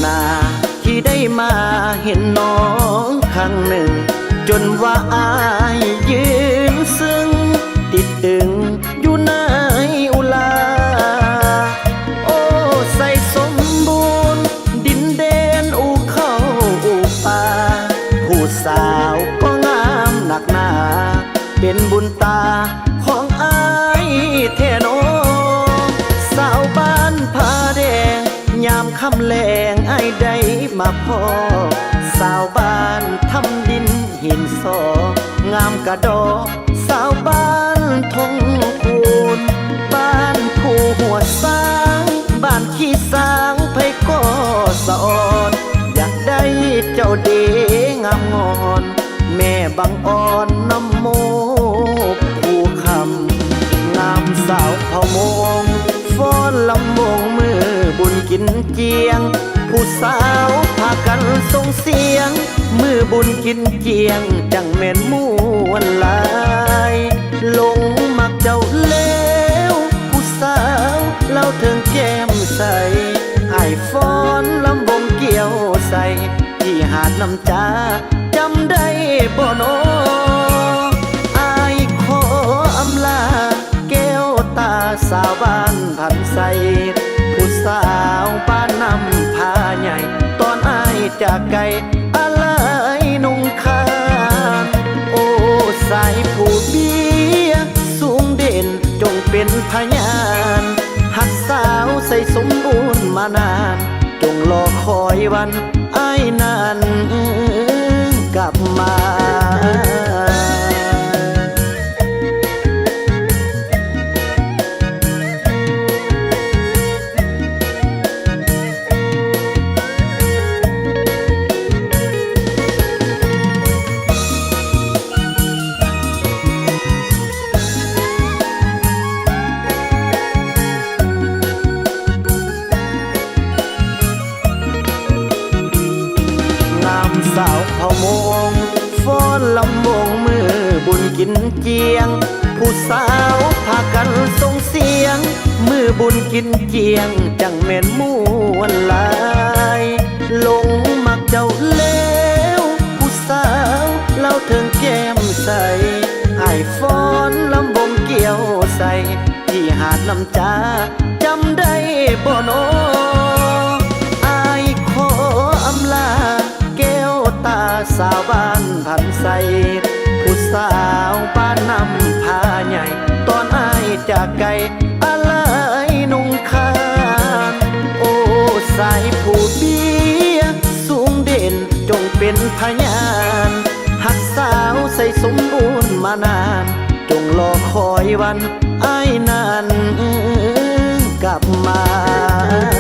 นาที่ได้มาเห็นน้องครั้งหนึ่งจนว่าอายยืนซึ้งติดตึงอยู่ในอุลาโอ้ใส่สมบูรณ์ดินแดนอูเข้าอูป่าผู้สาวก็งามหนักหนาเป็นบุญตาของอายแท้น้องสาวบ้านผาแดงยามค่ำแลงไอ้ได้มาพอสาวบ้านทำดินหินสองามกระดอกสาวบ้านทงคูนบ้านผู้หัวสร้างบ้านขี้สร้างไผก็สอนอยากได้เจ้าเดงามงอนแม่บังอ่อนน้ำโมผู้คำงามสาวเผ่ามงฟ้อนลำวงมือบุญกินเจียงผู้สาวพากันส่งเสียงมือบุญกินเจียงจังแม่นม่วนหลายหลงมักเจ้าแล้วผู้สาวเล่าถึงแก้มใสไอ้ฟ้อนลำวงเกี่ยวใส่ที่หาดน้ำจาจำได้บ่โนอายขออำลาแก้วตาสาวบ้านพันใสผู้สาวบ้านนำพาใหญ่ตอนอายจากไกลอะไรนุ่งคานโอ้สายผู้เบี้ยสูงเด่นจงเป็นพยานหักสาวใส่สมบูรณ์มานานจงรอคอยวันอ้ายนั้นกลับมาสาวเผ่ามงฟ้อนลำวงมือบุญกินเจียงผู้สาวพากันส่งเสียงมือบุญกินเจียงจังแม่นม่วนหลายหลงมักเจ้าแล้วผู้สาวเล่าถึงแก้มใสไอ้ฟ้อนลำวงเกี่ยวใส่ที่หาดน้ำจาจำได้บ่โนอายขออำลาตาสาวบ้านพันใสผู้สาวบ้านนำพาใหญ่ตอนอายจากไกลอะไรนุ่งคานโอ้สายผู้เบี้ยสูงเด่นจงเป็นพยานหักสาวใส่สมบูรณ์มานานจงรอคอยวันอ้ายนั้นกลับมา